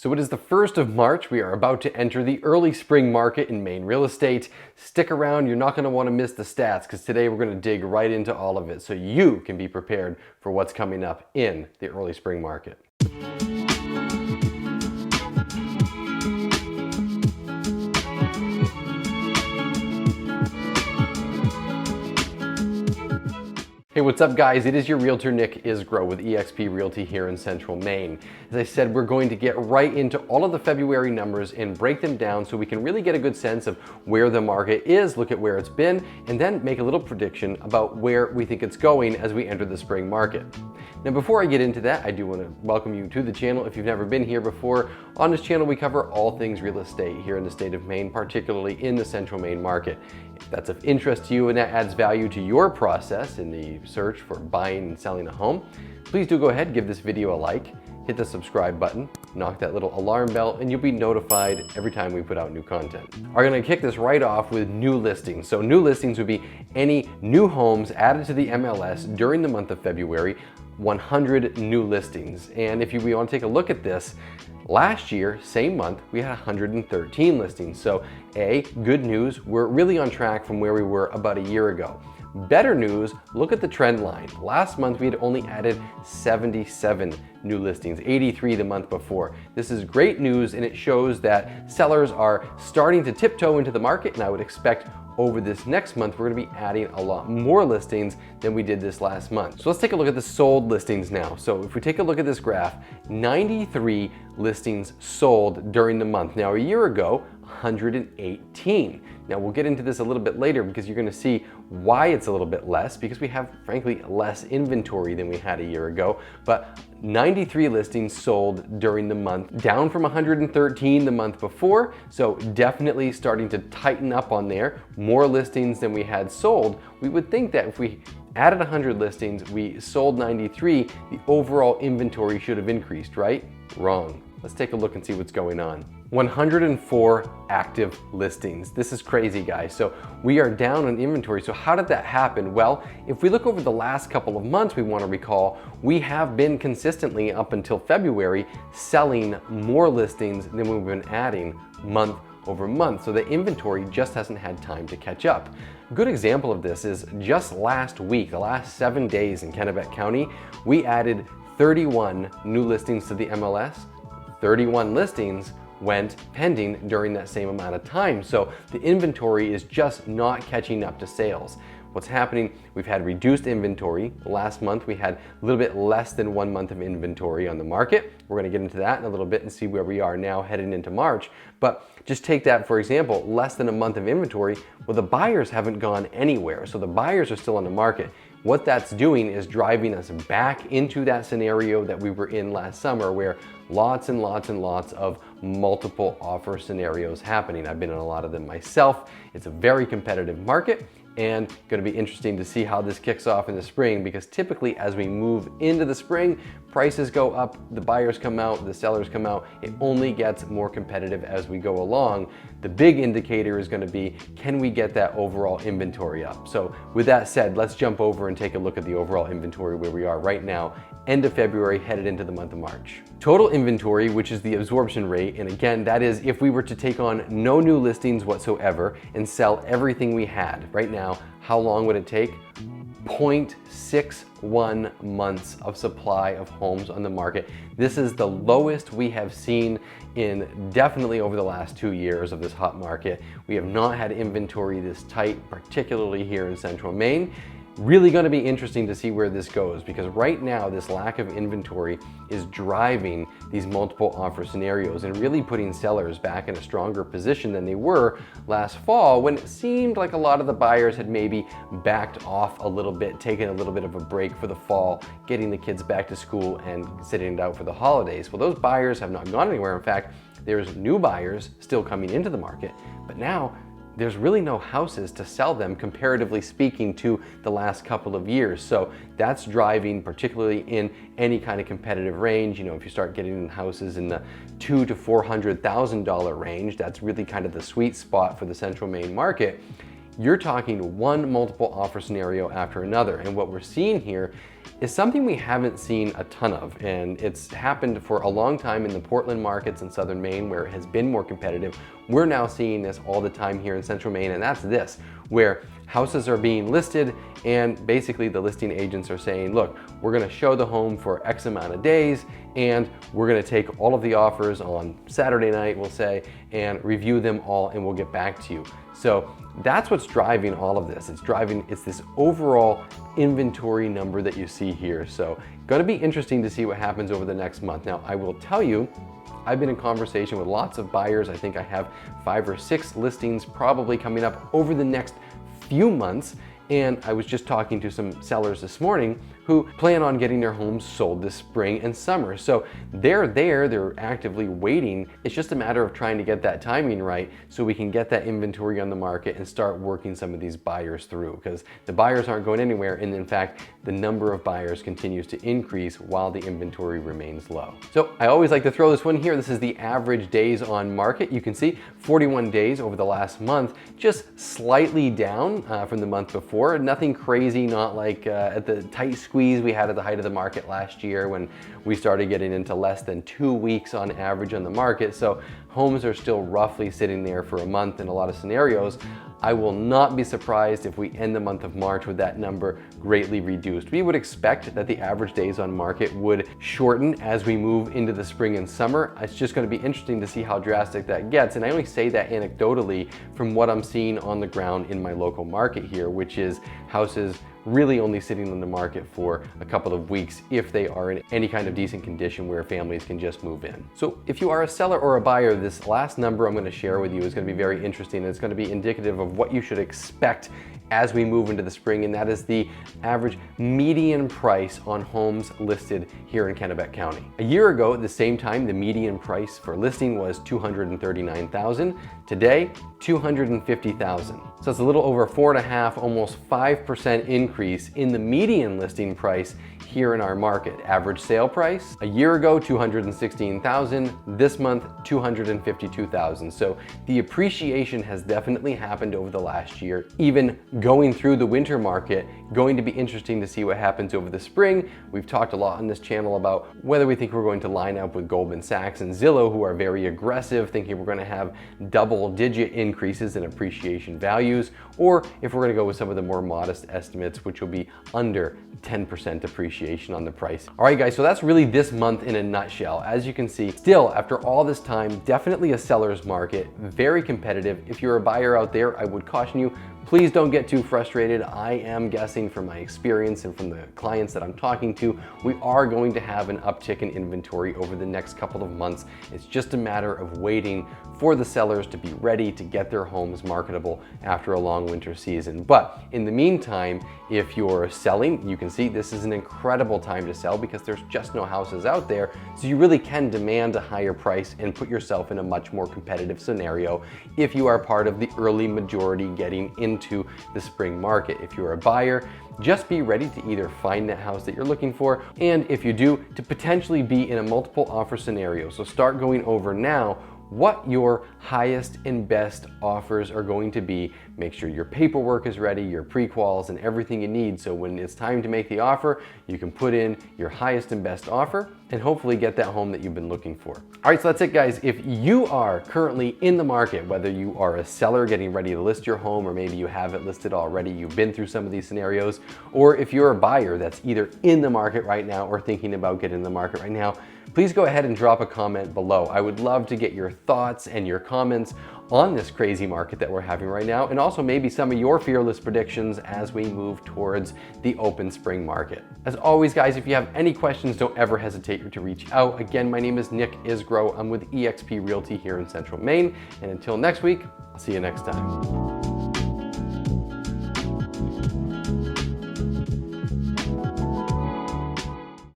So it is the 1st of March. We are about to enter the early spring market in Maine real estate. Stick around, you're not going to want to miss the stats because today we're going to dig right into all of it so you can be prepared for what's coming up in the early spring market. Hey, what's up guys? It is your realtor Nick Isgro with eXp Realty here in Central Maine. As I said, we're going to get right into all of the February numbers and break them down so we can really get a good sense of where the market is, look at where it's been, and then make a little prediction about where we think it's going as we enter the spring market. Now, before I get into that, I do want to welcome you to the channel. If you've never been here before, on this channel we cover all things real estate here in the state of Maine, particularly in the Central Maine market. If that's of interest to you and that adds value to your process in the search for buying and selling a home, please do go ahead, give this video a like, hit the subscribe button, knock that little alarm bell, and you'll be notified every time we put out new content. We're gonna kick this right off with new listings. So new listings would be any new homes added to the MLS during the month of February, 100 new listings. And if we want to take a look at this, last year, same month, we had 113 listings. So good news, we're really on track from where we were about a year ago. Better news, look at the trend line. Last month we had only added 77 new listings, 83 the month before. This is great news and it shows that sellers are starting to tiptoe into the market, and I would expect over this next month we're going to be adding a lot more listings than we did this last month. So let's take a look at the sold listings now. So if we take a look at this graph, 93 listings sold during the month. Now a year ago, 118. Now we'll get into this a little bit later because you're going to see why it's a little bit less, because we have frankly less inventory than we had a year ago. But 93 listings sold during the month, down from 113 the month before. So definitely starting to tighten up on there. More listings than we had sold. We would think that if we added 100 listings, we sold 93, the overall inventory should have increased, right? Wrong. Let's take a look and see what's going on. 104 active listings. This is crazy, guys. So we are down on inventory. So how did that happen? Well, if we look over the last couple of months, we want to recall, we have been consistently up until February selling more listings than we've been adding month over month. So the inventory just hasn't had time to catch up. A good example of this is just last week, the last 7 days in Kennebec County, we added 31 new listings to the MLS. 31 listings went pending during that same amount of time. So the inventory is just not catching up to sales. What's happening, we've had reduced inventory. Last month we had a little bit less than 1 month of inventory on the market. We're gonna get into that in a little bit and see where we are now heading into March. But just take that for example, less than a month of inventory. Well, the buyers haven't gone anywhere. So the buyers are still on the market. What that's doing is driving us back into that scenario that we were in last summer, where lots and lots and lots of multiple offer scenarios happening. I've been in a lot of them myself. It's a very competitive market and going to be interesting to see how this kicks off in the spring, because typically as we move into the spring, prices go up, the buyers come out, the sellers come out. It only gets more competitive as we go along. The big indicator is going to be, can we get that overall inventory up? So with that said, let's jump over and take a look at the overall inventory where we are right now, end of February, headed into the month of March. Total inventory, which is the absorption rate, and again, that is if we were to take on no new listings whatsoever and sell everything we had. Right now, how long would it take? 0.61 months of supply of homes on the market. This is the lowest we have seen in definitely over the last 2 years of this hot market. We have not had inventory this tight, particularly here in Central Maine. Really going to be interesting to see where this goes, because right now this lack of inventory is driving these multiple offer scenarios and really putting sellers back in a stronger position than they were last fall, when it seemed like a lot of the buyers had maybe backed off a little bit, taken a little bit of a break for the fall, getting the kids back to school and sitting it out for the holidays. Well, those buyers have not gone anywhere. In fact, there's new buyers still coming into the market, but now there's really no houses to sell them, comparatively speaking, to the last couple of years. So that's driving, particularly in any kind of competitive range. You know, if you start getting in houses in the $200,000 to $400,000 range, that's really kind of the sweet spot for the Central Maine market. You're talking one multiple offer scenario after another. And what we're seeing here is something we haven't seen a ton of, and it's happened for a long time in the Portland markets in southern Maine where it has been more competitive. We're now seeing this all the time here in central Maine, and that's this, where houses are being listed and basically the listing agents are saying, look, we're gonna show the home for X amount of days and we're gonna take all of the offers on Saturday night, we'll say, and review them all and we'll get back to you. So that's what's driving all of this. It's this overall inventory number that you see here. So gonna be interesting to see what happens over the next month. Now, I will tell you, I've been in conversation with lots of buyers. I think I have 5 or 6 listings probably coming up over the next few months. And I was just talking to some sellers this morning who plan on getting their homes sold this spring and summer. So they're there, they're actively waiting. It's just a matter of trying to get that timing right so we can get that inventory on the market and start working some of these buyers through, because the buyers aren't going anywhere. And in fact, the number of buyers continues to increase while the inventory remains low. So I always like to throw this one here. This is the average days on market. You can see 41 days over the last month, just slightly down from the month before. Nothing crazy, not like at the tight squeeze we had at the height of the market last year when we started getting into less than 2 weeks on average on the market. So homes are still roughly sitting there for a month in a lot of scenarios. I will not be surprised if we end the month of March with that number greatly reduced. We would expect that the average days on market would shorten as we move into the spring and summer. It's just going to be interesting to see how drastic that gets. And I only say that anecdotally from what I'm seeing on the ground in my local market here, which is houses really only sitting on the market for a couple of weeks if they are in any kind of decent condition where families can just move in. So if you are a seller or a buyer, this last number I'm going to share with you is going to be very interesting. It's going to be indicative of what you should expect as we move into the spring, and that is the average median price on homes listed here in Kennebec County. A year ago at the same time, the median price for listing was $239,000. Today, $250,000. So it's a little over 4.5%, almost 5% increase in the median listing price here in our market. Average sale price, a year ago, $216,000. This month, $252,000. So the appreciation has definitely happened over the last year. Even going through the winter market, going to be interesting to see what happens over the spring. We've talked a lot on this channel about whether we think we're going to line up with Goldman Sachs and Zillow, who are very aggressive, thinking we're going to have double-digit increases in appreciation values, or if we're going to go with some of the more modest estimates, which will be under 10% appreciation on the price. All right, guys, so that's really this month in a nutshell. As you can see, still, after all this time, definitely a seller's market, very competitive. If you're a buyer out there, I would caution you, please don't get too frustrated. I am guessing from my experience and from the clients that I'm talking to, we are going to have an uptick in inventory over the next couple of months. It's just a matter of waiting for the sellers to be ready to get their homes marketable after a long winter season. But in the meantime, if you're selling, you can see this is an incredible time to sell because there's just no houses out there. So you really can demand a higher price and put yourself in a much more competitive scenario if you are part of the early majority getting into the spring market. If you're a buyer, just be ready to either find that house that you're looking for, and if you do, to potentially be in a multiple offer scenario. So start going over now what your highest and best offers are going to be. Make sure your paperwork is ready, your pre-quals and everything you need, so when it's time to make the offer, you can put in your highest and best offer and hopefully get that home that you've been looking for. All right, so that's it, guys. If you are currently in the market, whether you are a seller getting ready to list your home, or maybe you have it listed already, you've been through some of these scenarios, or if you're a buyer that's either in the market right now or thinking about getting in the market right now, please go ahead and drop a comment below. I would love to get your thoughts and your comments on this crazy market that we're having right now, and also maybe some of your fearless predictions as we move towards the open spring market. As always, guys, if you have any questions, don't ever hesitate to reach out. Again, my name is Nick Isgro. I'm with eXp Realty here in Central Maine, and until next week, I'll see you next time.